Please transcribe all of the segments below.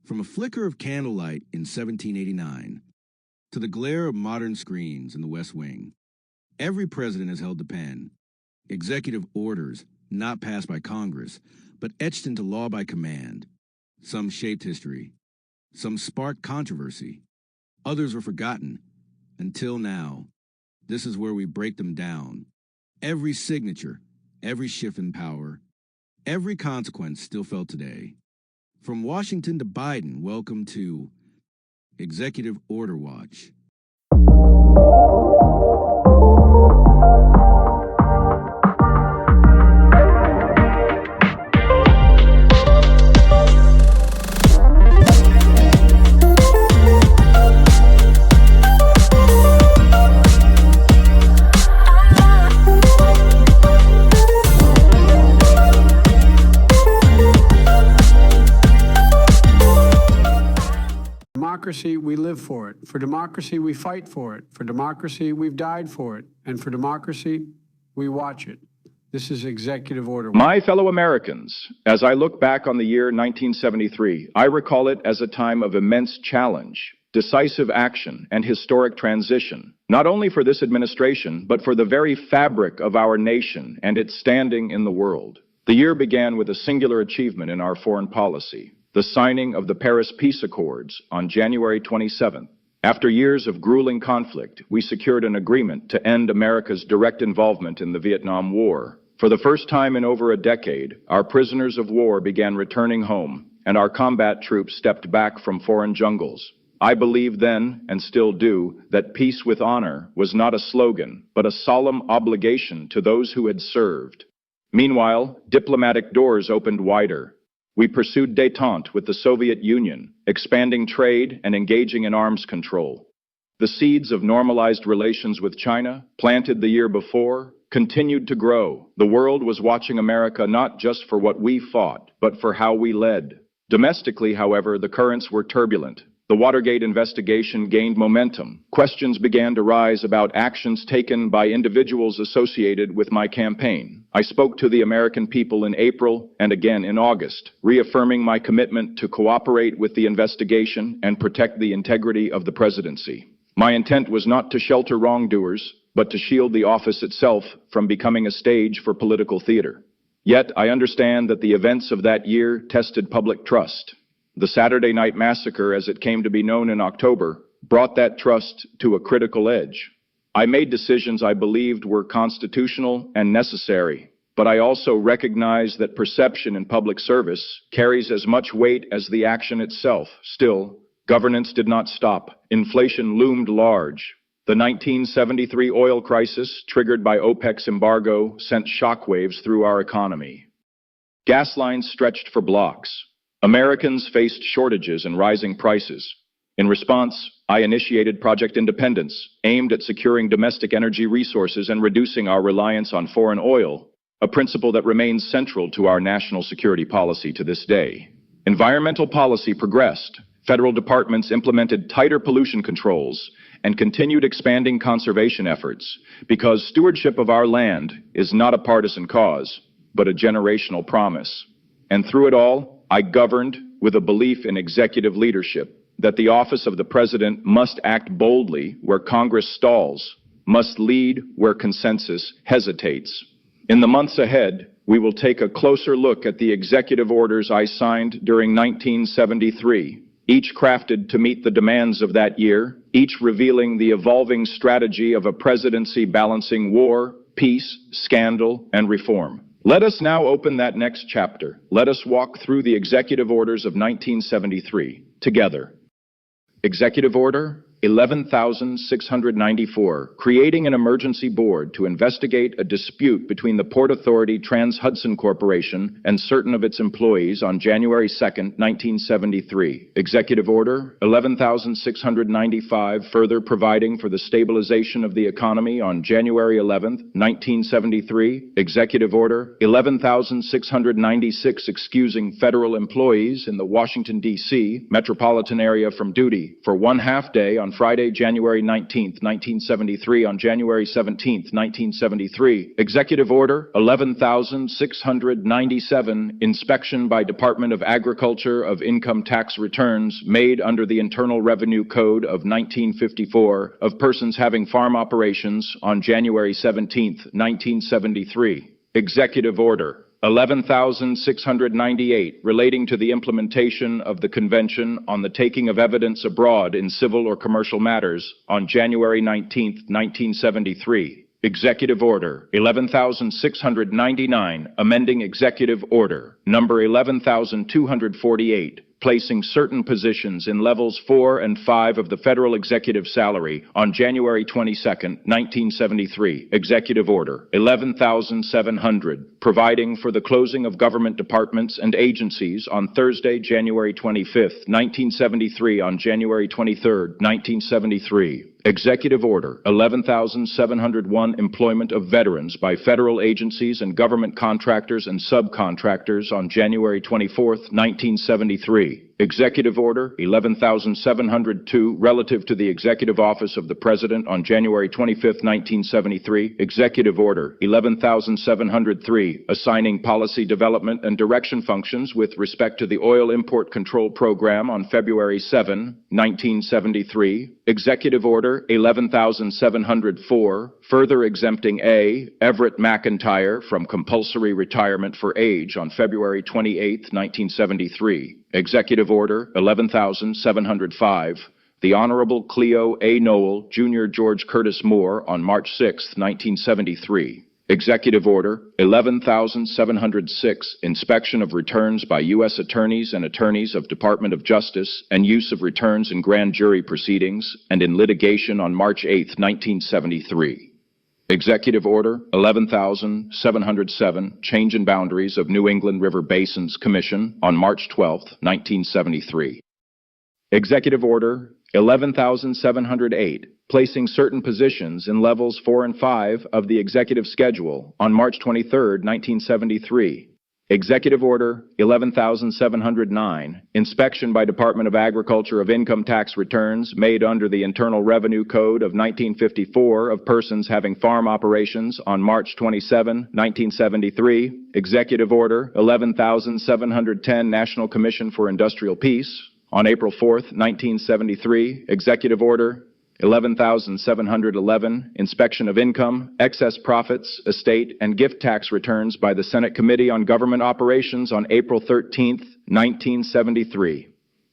From a flicker of candlelight in 1789 to the glare of modern screens in the West Wing, every president has held the pen. Executive orders not passed by Congress, but etched into law by command. Some shaped history. Some sparked controversy. Others were forgotten. Until now. This is where we break them down. Every signature, every shift in power, every consequence still felt today. From Washington to Biden, welcome to Executive Order Watch. Democracy, we live for it. For democracy, we fight for it. For democracy, we've died for it. And for democracy, we watch it. This is Executive Order. My fellow Americans, as I look back on the year 1973, I recall it as a time of immense challenge, decisive action, and historic transition, not only for this administration, but for the very fabric of our nation and its standing in the world. The year began with a singular achievement in our foreign policy: the signing of the Paris Peace Accords on January 27th. After years of grueling conflict, we secured an agreement to end America's direct involvement in the Vietnam War. For the first time in over a decade, our prisoners of war began returning home, and our combat troops stepped back from foreign jungles. I believed then, and still do, that peace with honor was not a slogan, but a solemn obligation to those who had served. Meanwhile, diplomatic doors opened wider. We pursued détente with the Soviet Union, expanding trade and engaging in arms control. The seeds of normalized relations with China, planted the year before, continued to grow. The world was watching America not just for what we fought, but for how we led. Domestically, however, the currents were turbulent. The Watergate investigation gained momentum. Questions began to rise about actions taken by individuals associated with my campaign. I spoke to the American people in April and again in August, reaffirming my commitment to cooperate with the investigation and protect the integrity of the presidency. My intent was not to shelter wrongdoers, but to shield the office itself from becoming a stage for political theater. Yet I understand that the events of that year tested public trust. The Saturday Night Massacre, as it came to be known in October, brought that trust to a critical edge. I made decisions I believed were constitutional and necessary, but I also recognize that perception in public service carries as much weight as the action itself. Still, governance did not stop. Inflation loomed large. The 1973 oil crisis, triggered by OPEC's embargo, sent shockwaves through our economy. Gas lines stretched for blocks. Americans faced shortages and rising prices. In response, I initiated Project Independence, aimed at securing domestic energy resources and reducing our reliance on foreign oil, a principle that remains central to our national security policy to this day. Environmental policy progressed. Federal departments implemented tighter pollution controls and continued expanding conservation efforts, because stewardship of our land is not a partisan cause, but a generational promise. And through it all, I governed with a belief in executive leadership, that the office of the president must act boldly where Congress stalls, must lead where consensus hesitates. In the months ahead, we will take a closer look at the executive orders I signed during 1973, each crafted to meet the demands of that year, each revealing the evolving strategy of a presidency balancing war, peace, scandal, and reform. Let us now open that next chapter. Let us walk through the executive orders of 1973 together. Executive Order 11,694, creating an emergency board to investigate a dispute between the Port Authority Trans-Hudson Corporation and certain of its employees on January 2, 1973. Executive Order 11,695, further providing for the stabilization of the economy on January 11, 1973. Executive Order 11,696, excusing federal employees in the Washington, D.C. metropolitan area from duty for one half day on Friday, January 19, 1973 on January 17, 1973. Executive Order 11,697, inspection by Department of Agriculture of income tax returns made under the Internal Revenue Code of 1954 of persons having farm operations on January 17, 1973. Executive Order 11,698, relating to the implementation of the Convention on the Taking of Evidence Abroad in Civil or Commercial Matters on January 19, 1973. Executive Order 11,699, amending Executive Order Number 11,248, placing certain positions in levels 4 and 5 of the federal executive salary on January 22, 1973. Executive Order 11,700, providing for the closing of government departments and agencies on Thursday, January 25, 1973 on January 23, 1973. Executive Order 11,701, employment of veterans by federal agencies and government contractors and subcontractors on January 24, 1973. Executive Order 11,702, relative to the Executive Office of the President on January 25, 1973. Executive Order 11,703, assigning policy development and direction functions with respect to the Oil Import Control Program on February 7, 1973. Executive Order 11,704, further exempting A. Everett McIntyre from compulsory retirement for age on February 28, 1973. Executive Order 11,705, the Honorable Cleo A. Noel, Jr. George Curtis Moore on March 6, 1973. Executive Order 11,706, inspection of returns by U.S. attorneys and attorneys of Department of Justice and use of returns in grand jury proceedings and in litigation on March 8, 1973. Executive Order 11,707, change in boundaries of New England River Basins Commission on March 12, 1973. Executive Order 11,708, placing certain positions in levels 4 and 5 of the executive schedule on March 23, 1973. Executive Order 11,709, inspection by Department of Agriculture of income tax returns made under the Internal Revenue Code of 1954 of persons having farm operations on March 27, 1973. Executive Order 11,710, National Commission for Industrial Peace on April 4, 1973. Executive Order 11,711, inspection of income, excess profits, estate, and gift tax returns by the Senate Committee on Government Operations on April 13, 1973.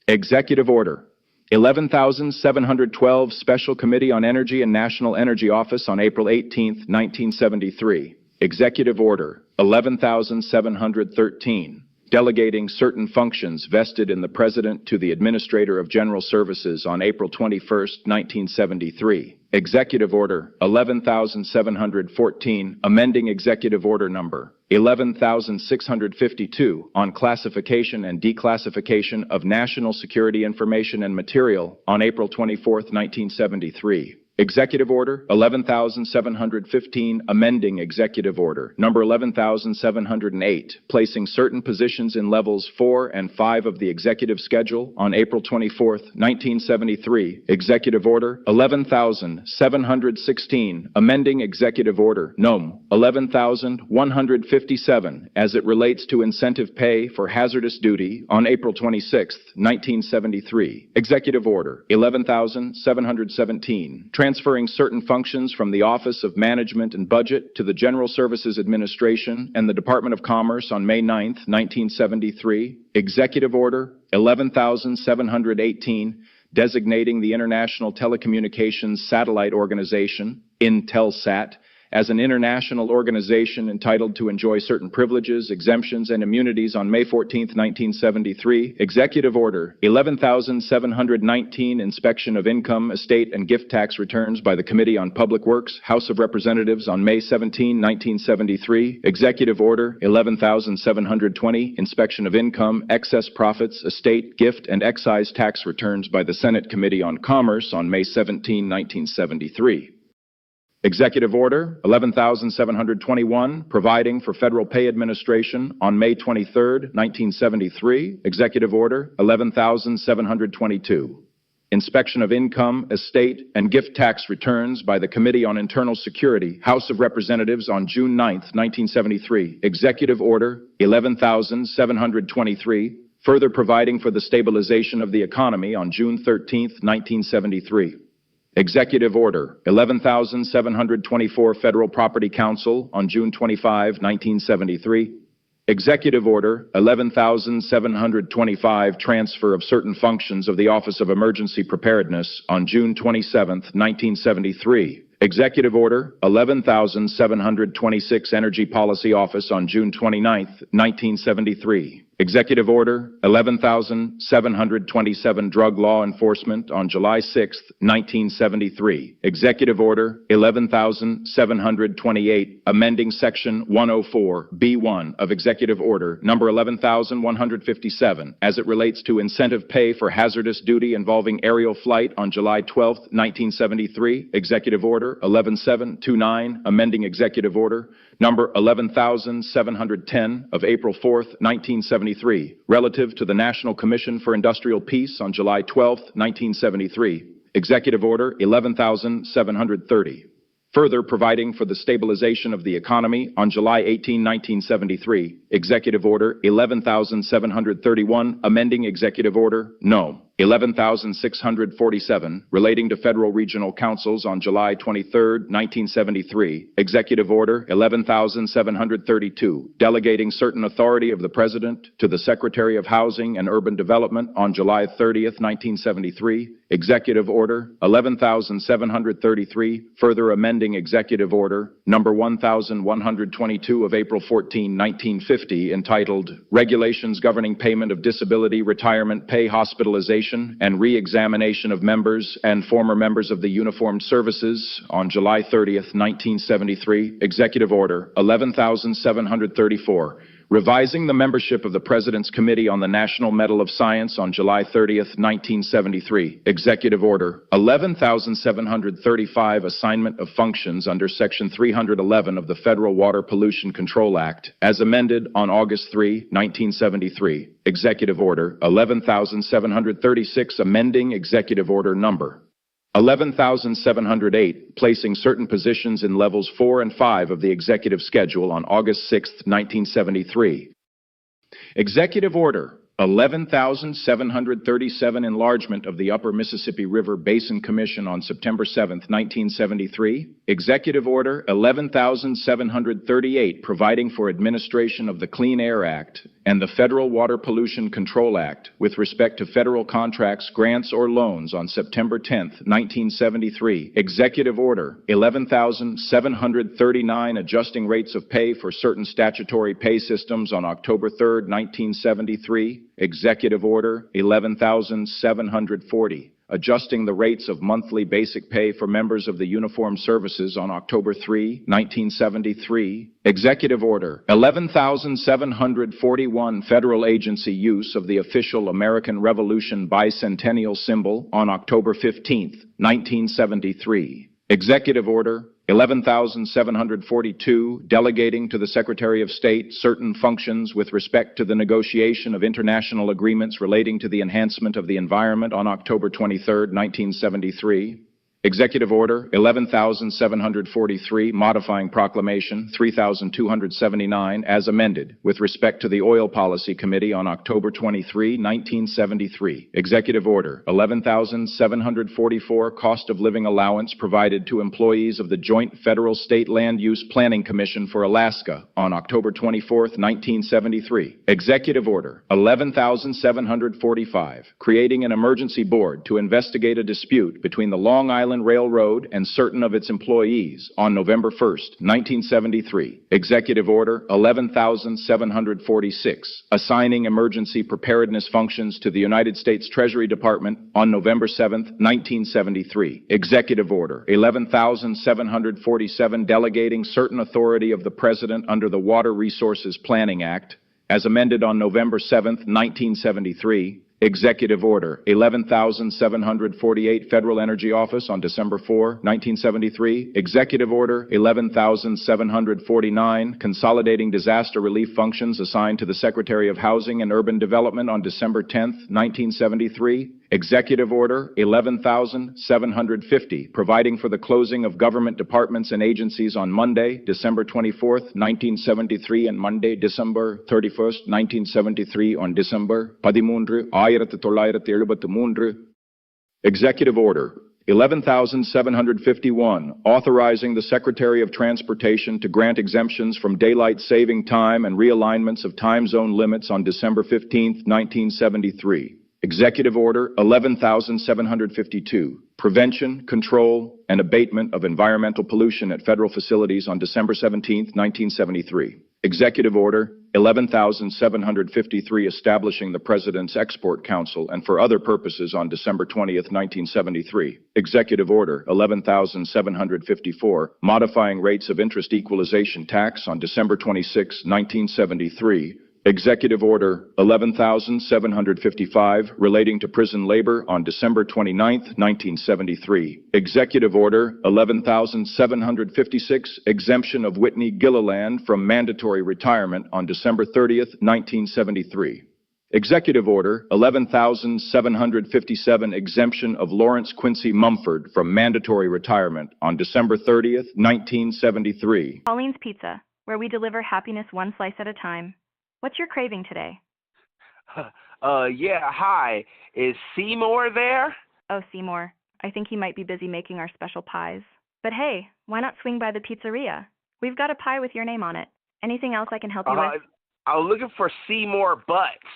Executive Order 11,712, Special Committee on Energy and National Energy Office on April 18, 1973. Executive Order 11,713. Delegating certain functions vested in the President to the Administrator of General Services on April 21, 1973. Executive Order 11,714, amending Executive Order Number 11,652 on classification and declassification of national security information and material on April 24, 1973. Executive Order 11,715, amending Executive Order Number 11,708, placing certain positions in levels 4 and 5 of the executive schedule on April 24, 1973. Executive Order 11,716, amending Executive Order Nom. 11,157, as it relates to incentive pay for hazardous duty on April 26, 1973. Executive Order 11,717, transferring certain functions from the Office of Management and Budget to the General Services Administration and the Department of Commerce on May 9, 1973. Executive Order 11,718, designating the International Telecommunications Satellite Organization, Intelsat, as an international organization entitled to enjoy certain privileges, exemptions, and immunities on May 14, 1973. Executive Order 11,719, inspection of income, estate, and gift tax returns by the Committee on Public Works, House of Representatives on May 17, 1973. Executive Order 11,720, inspection of income, excess profits, estate, gift, and excise tax returns by the Senate Committee on Commerce on May 17, 1973. Executive Order 11,721, providing for federal pay administration on May 23, 1973. Executive Order 11,722. Inspection of Income, Estate, and Gift Tax Returns by the Committee on Internal Security, House of Representatives on June 9, 1973. Executive Order 11,723, further providing for the stabilization of the economy on June 13, 1973. Executive Order 11,724, Federal Property Council on June 25, 1973. Executive Order 11,725, transfer of certain functions of the Office of Emergency Preparedness on June 27, 1973. Executive Order 11,726, Energy Policy Office on June 29, 1973. Executive Order 11,727, Drug Law Enforcement on July 6, 1973. Executive Order 11,728, amending Section 104(b)(1) of Executive Order Number 11,157 as it relates to incentive pay for hazardous duty involving aerial flight on July 12, 1973. Executive Order 11,729, amending Executive Order Number 11,710 of April 4, 1973, relative to the National Commission for Industrial Peace on July 12, 1973. Executive Order 11,730. Further providing for the stabilization of the economy on July 18, 1973. Executive Order 11,731, amending Executive Order No. 11,647, relating to federal regional councils on July 23, 1973. Executive Order 11,732, delegating certain authority of the President to the Secretary of Housing and Urban Development on July 30, 1973. Executive Order 11,733, further amending Executive Order Number 1,122 of April 14, 1950, entitled Regulations Governing Payment of Disability, Retirement Pay, Hospitalization, and Re-examination of Members and Former Members of the Uniformed Services on July 30, 1973. Executive Order 11,734. Revising the membership of the President's Committee on the National Medal of Science on July 30, 1973. Executive Order 11,735, assignment of functions under Section 311 of the Federal Water Pollution Control Act, as amended on August 3, 1973. Executive Order 11,736, amending Executive Order Number 11,708, placing certain positions in levels 4 and 5 of the executive schedule on August 6, 1973. Executive Order 11,737, enlargement of the Upper Mississippi River Basin Commission on September 7, 1973. Executive Order 11,738, providing for administration of the Clean Air Act and the Federal Water Pollution Control Act with respect to federal contracts, grants, or loans on September 10, 1973. Executive Order 11,739, adjusting rates of pay for certain statutory pay systems on October 3, 1973. Executive Order 11,740, adjusting the rates of monthly basic pay for members of the Uniformed Services on October 3, 1973. Executive Order 11,741, federal agency use of the official American Revolution bicentennial symbol on October 15, 1973. Executive Order 11,742, delegating to the Secretary of State certain functions with respect to the negotiation of international agreements relating to the enhancement of the environment on October 23, 1973. Executive Order 11,743, modifying Proclamation 3,279 as amended with respect to the Oil Policy Committee on October 23, 1973. Executive Order 11,744, cost of living allowance provided to employees of the Joint Federal-State Land Use Planning Commission for Alaska on October 24, 1973. Executive Order 11,745, creating an emergency board to investigate a dispute between the Long Island Railroad and certain of its employees on November 1, 1973. Executive Order 11,746, assigning emergency preparedness functions to the United States Treasury Department on November 7, 1973. Executive Order 11,747, delegating certain authority of the President under the Water Resources Planning Act, as amended on November 7, 1973. Executive Order 11,748, Federal Energy Office on December 4, 1973. Executive Order 11,749, consolidating disaster relief functions assigned to the Secretary of Housing and Urban Development on December 10, 1973. Executive Order 11,750, providing for the closing of government departments and agencies on Monday, December 24th, 1973, and Monday, December 31st, 1973, on December 13, 1973. Executive Order 11,751, authorizing the Secretary of Transportation to grant exemptions from daylight saving time and realignments of time zone limits on December 15, 1973. Executive Order 11,752, prevention, control, and abatement of environmental pollution at federal facilities on December 17, 1973. Executive Order 11,753, establishing the President's Export Council and for other purposes on December 20, 1973. Executive Order 11,754, modifying rates of interest equalization tax on December 26, 1973. Executive Order 11,755, relating to prison labor on December 29, 1973. Executive Order 11,756, exemption of Whitney Gilliland from mandatory retirement on December 30, 1973. Executive Order 11,757, exemption of Lawrence Quincy Mumford from mandatory retirement on December 30, 1973. Pauline's Pizza, where we deliver happiness one slice at a time. What's your craving today? Yeah, hi. Is Seymour there? Oh, Seymour. I think he might be busy making our special pies. But hey, why not swing by the pizzeria? We've got a pie with your name on it. Anything else I can help you with? I was looking for Seymour Butts.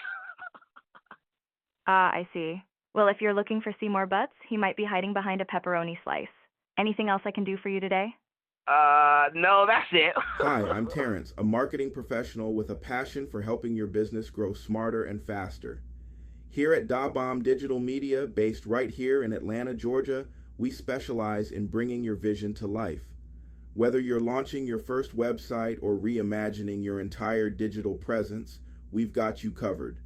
Ah, I see. Well, if you're looking for Seymour Butts, he might be hiding behind a pepperoni slice. Anything else I can do for you today? No, that's it. Hi, I'm Terrence, a marketing professional with a passion for helping your business grow smarter and faster. Here at Da Bomb Digital Media, based right here in Atlanta, Georgia, we specialize in bringing your vision to life. Whether you're launching your first website or reimagining your entire digital presence, we've got you covered.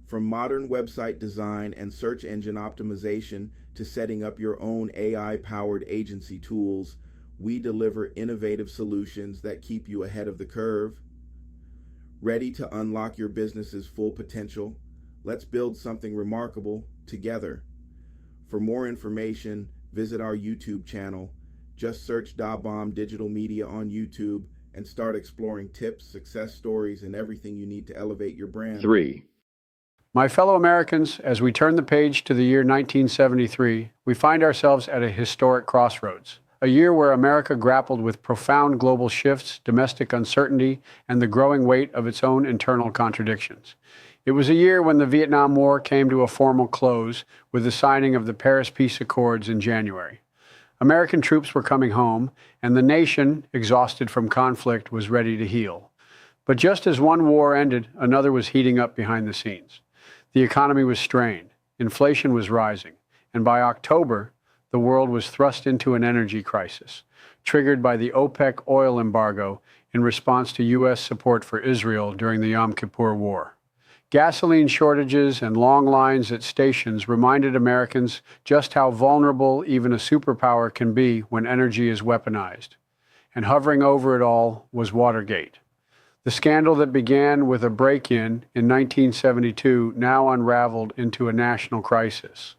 From modern website design and search engine optimization to setting up your own AI-powered agency tools, we deliver innovative solutions that keep you ahead of the curve. Ready to unlock your business's full potential? Let's build something remarkable together. For more information, visit our YouTube channel. Just search Da Bomb Digital Media on YouTube and start exploring tips, success stories, and everything you need to elevate your brand. 3. My fellow Americans, as we turn the page to the year 1973, we find ourselves at a historic crossroads. A year where America grappled with profound global shifts, domestic uncertainty, and the growing weight of its own internal contradictions. It was a year when the Vietnam War came to a formal close with the signing of the Paris Peace Accords in January. American troops were coming home, and the nation, exhausted from conflict, was ready to heal. But just as one war ended, another was heating up behind the scenes. The economy was strained, inflation was rising, and by October, the world was thrust into an energy crisis, triggered by the OPEC oil embargo in response to U.S. support for Israel during the Yom Kippur War. Gasoline shortages and long lines at stations reminded Americans just how vulnerable even a superpower can be when energy is weaponized. And hovering over it all was Watergate. The scandal that began with a break-in in 1972 now unraveled into a national crisis.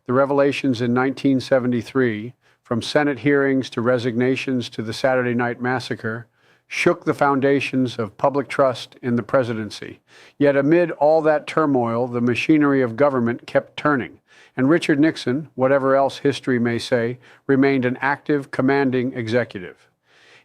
The revelations in 1973, from Senate hearings to resignations to the Saturday Night Massacre, shook the foundations of public trust in the presidency. Yet amid all that turmoil, the machinery of government kept turning, and Richard Nixon, whatever else history may say, remained an active, commanding executive.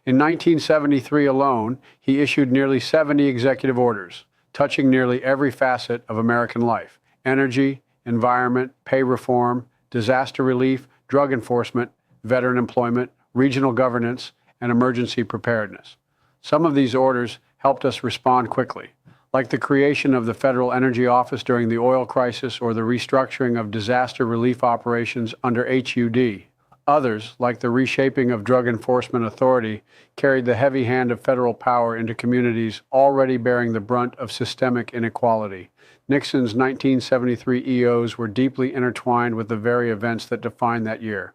In 1973 alone, he issued nearly 70 executive orders, touching nearly every facet of American life: energy, environment, pay reform, disaster relief, drug enforcement, veteran employment, regional governance, and emergency preparedness. Some of these orders helped us respond quickly, like the creation of the Federal Energy Office during the oil crisis or the restructuring of disaster relief operations under HUD. Others, like the reshaping of Drug Enforcement Authority, carried the heavy hand of federal power into communities already bearing the brunt of systemic inequality. Nixon's 1973 EOs were deeply intertwined with the very events that defined that year.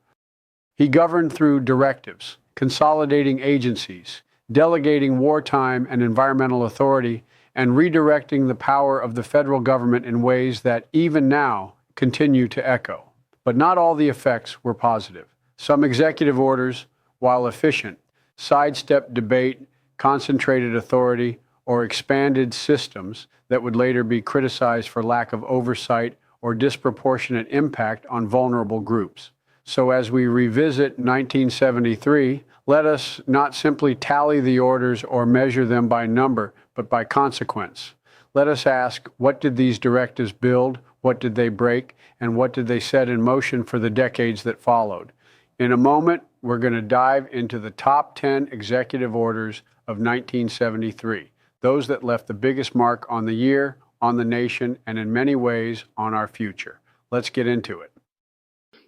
He governed through directives, consolidating agencies, delegating wartime and environmental authority, and redirecting the power of the federal government in ways that, even now, continue to echo. But not all the effects were positive. Some executive orders, while efficient, sidestepped debate, concentrated authority, or expanded systems that would later be criticized for lack of oversight or disproportionate impact on vulnerable groups. So as we revisit 1973, let us not simply tally the orders or measure them by number, but by consequence. Let us ask, what did these directives build, what did they break, and what did they set in motion for the decades that followed? In a moment, we're going to dive into the top 10 executive orders of 1973, those that left the biggest mark on the year, on the nation, and in many ways on our future. Let's get into it.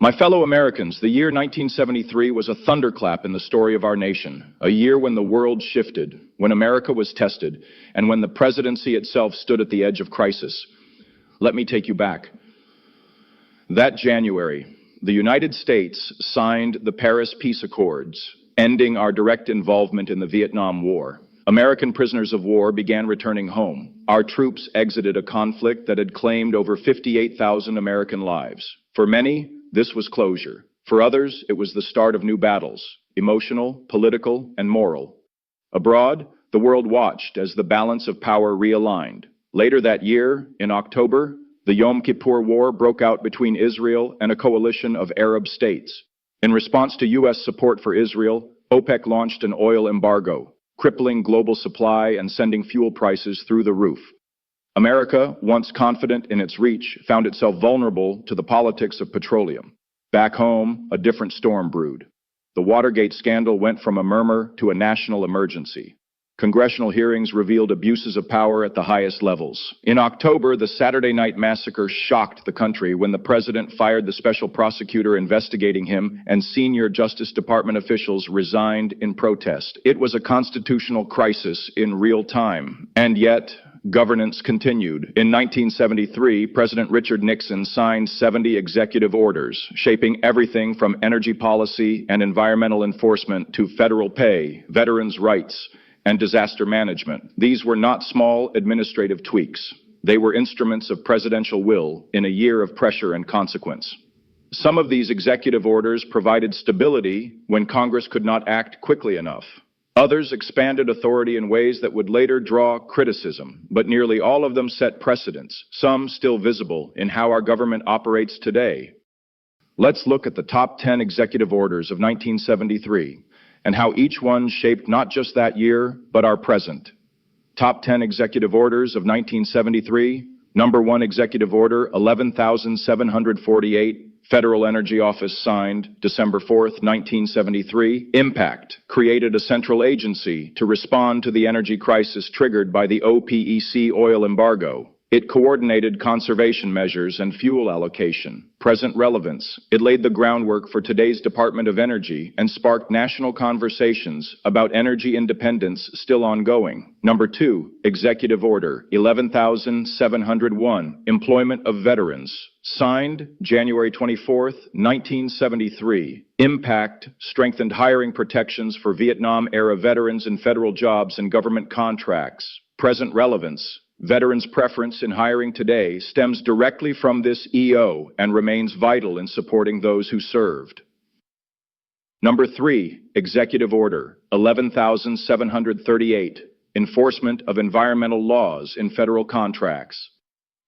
My fellow Americans, the year 1973 was a thunderclap in the story of our nation, a year when the world shifted, when America was tested, and when the presidency itself stood at the edge of crisis. Let me take you back. That January, the United States signed the Paris Peace Accords, ending our direct involvement in the Vietnam War. American prisoners of war began returning home. Our troops exited a conflict that had claimed over 58,000 American lives. For many, this was closure. For others, it was the start of new battles, emotional, political, and moral. Abroad, the world watched as the balance of power realigned. Later that year, in October, the Yom Kippur War broke out between Israel and a coalition of Arab states. In response to U.S. support for Israel, OPEC launched an oil embargo, crippling global supply and sending fuel prices through the roof. America, once confident in its reach, found itself vulnerable to the politics of petroleum. Back home, a different storm brewed. The Watergate scandal went from a murmur to a national emergency. Congressional hearings revealed abuses of power at the highest levels. In October, the Saturday night massacre shocked the country when the president fired the special prosecutor investigating him and senior Justice Department officials resigned in protest. It was a constitutional crisis in real time. And yet, governance continued. In 1973, President Richard Nixon signed 70 executive orders, shaping everything from energy policy and environmental enforcement to federal pay, veterans' rights, and disaster management. These were not small administrative tweaks. They were instruments of presidential will in a year of pressure and consequence. Some of these executive orders provided stability when Congress could not act quickly enough. Others expanded authority in ways that would later draw criticism, but nearly all of them set precedents, some still visible in how our government operates today. Let's look at the top 10 executive orders of 1973 and how each one shaped not just that year, but our present. Top 10 executive orders of 1973. Number 1 Executive Order 11,748, Federal Energy Office signed December 4th, 1973. Impact created a central agency to respond to the energy crisis triggered by the OPEC oil embargo. It coordinated conservation measures and fuel allocation. Present relevance. It laid the groundwork for today's Department of Energy and sparked national conversations about energy independence still ongoing. Number 2, Executive Order 11,701, Employment of Veterans. Signed January 24th, 1973. Impact strengthened hiring protections for Vietnam-era veterans in federal jobs and government contracts. Present relevance. Veterans' preference in hiring today stems directly from this EO and remains vital in supporting those who served. Number 3, Executive Order 11,738, Enforcement of Environmental Laws in Federal Contracts.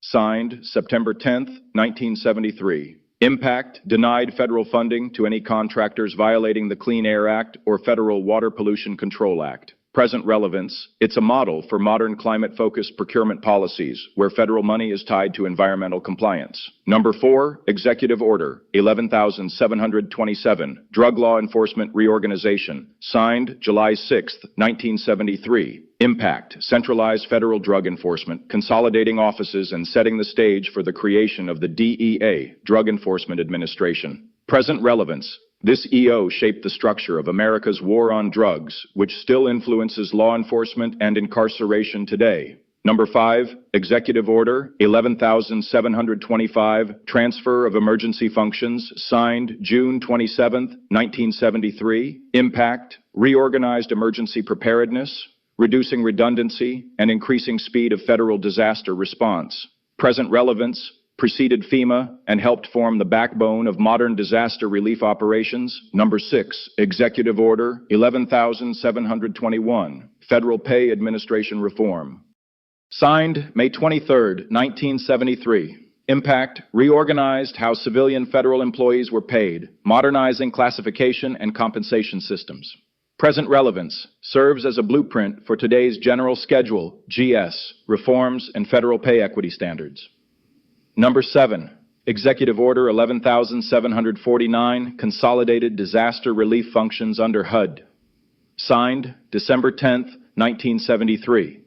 Signed September 10th, 1973. Impact denied federal funding to any contractors violating the Clean Air Act or Federal Water Pollution Control Act. Present relevance, it's a model for modern climate-focused procurement policies where federal money is tied to environmental compliance. Number 4, Executive Order 11,727, Drug Law Enforcement Reorganization, signed July 6th, 1973. Impact, centralized federal drug enforcement, consolidating offices and setting the stage for the creation of the DEA, Drug Enforcement Administration. Present relevance, this EO shaped the structure of America's war on drugs, which still influences law enforcement and incarceration today. Number 5, Executive Order 11,725, Transfer of Emergency Functions, signed June 27, 1973. Impact, reorganized emergency preparedness, reducing redundancy and increasing speed of federal disaster response. Present relevance, preceded FEMA and helped form the backbone of modern disaster relief operations. Number 6, Executive Order 11,721, Federal Pay Administration Reform. Signed May 23, 1973. Impact: reorganized how civilian federal employees were paid, modernizing classification and compensation systems. Present relevance: serves as a blueprint for today's General Schedule, GS, reforms and federal pay equity standards. Number 7, Executive Order 11,749, Consolidated Disaster Relief Functions under HUD. Signed December 10, 1973.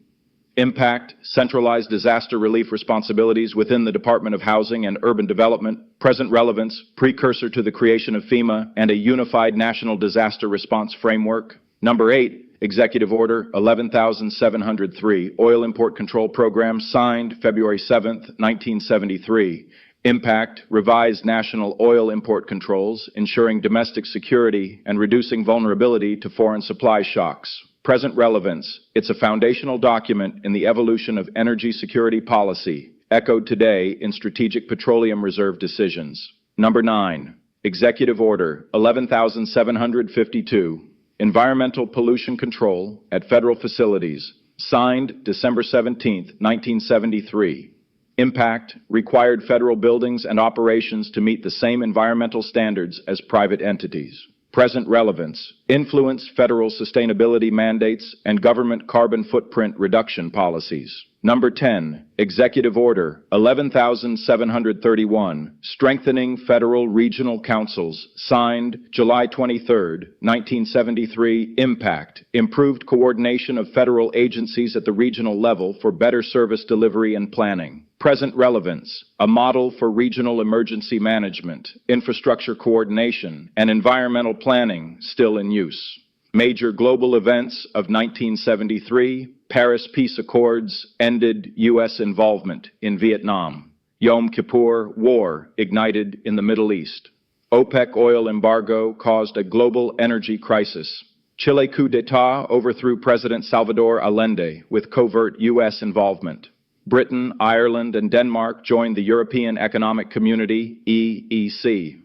Impact: centralized disaster relief responsibilities within the Department of Housing and Urban Development. Present relevance: precursor to the creation of FEMA and a unified national disaster response framework. Number 8, Executive Order 11,703, Oil Import Control Program, signed February 7, 1973. Impact: revised national oil import controls, ensuring domestic security and reducing vulnerability to foreign supply shocks. Present relevance: it's a foundational document in the evolution of energy security policy, echoed today in Strategic Petroleum Reserve decisions. Number 9, Executive Order 11,752, Environmental Pollution Control at Federal Facilities, signed December 17, 1973. Impact: required federal buildings and operations to meet the same environmental standards as private entities. Present relevance: influence federal sustainability mandates and government carbon footprint reduction policies. Number 10, Executive Order 11,731, Strengthening Federal Regional Councils, signed July 23, 1973. Impact: improved coordination of federal agencies at the regional level for better service delivery and planning. Present relevance: a model for regional emergency management, infrastructure coordination, and environmental planning still in use. Major global events of 1973, Paris Peace Accords ended U.S. involvement in Vietnam. Yom Kippur War ignited in the Middle East. OPEC oil embargo caused a global energy crisis. Chile coup d'etat overthrew President Salvador Allende with covert U.S. involvement. Britain, Ireland, and Denmark joined the European Economic Community, EEC.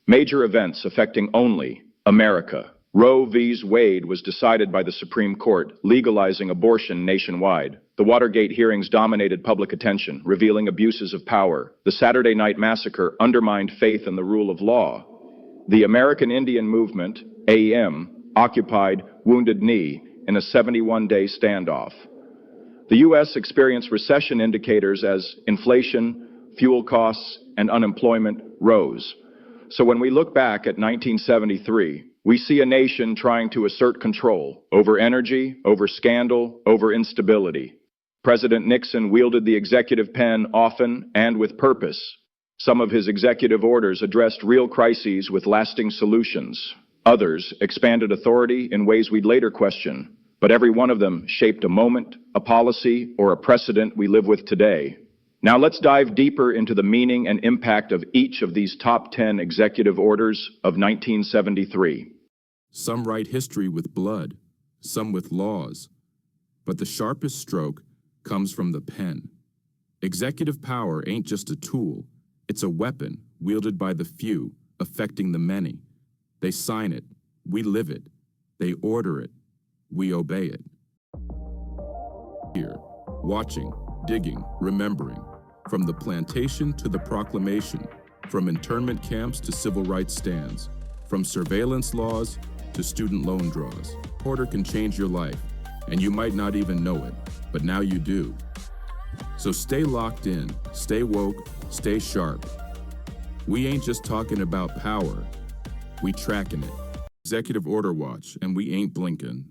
Major events affecting only America. Roe v. Wade was decided by the Supreme Court, legalizing abortion nationwide. The Watergate hearings dominated public attention, revealing abuses of power. The Saturday Night Massacre undermined faith in the rule of law. The American Indian Movement, AIM, occupied Wounded Knee in a 71-day standoff. The U.S. experienced recession indicators as inflation, fuel costs, and unemployment rose. So when we look back at 1973, we see a nation trying to assert control over energy, over scandal, over instability. President Nixon wielded the executive pen often and with purpose. Some of his executive orders addressed real crises with lasting solutions. Others expanded authority in ways we'd later question. But every one of them shaped a moment, a policy, or a precedent we live with today. Now let's dive deeper into the meaning and impact of each of these top 10 executive orders of 1973. Some write history with blood, some with laws, but the sharpest stroke comes from the pen. Executive power ain't just a tool, it's a weapon wielded by the few, affecting the many. They sign it, we live it, they order it, we obey it. Here, watching, digging, remembering, from the plantation to the proclamation, from internment camps to civil rights stands, from surveillance laws to student loan draws. Order can change your life, and you might not even know it, but now you do. So stay locked in, stay woke, stay sharp. We ain't just talking about power, we tracking it. Executive Order Watch, and we ain't blinking.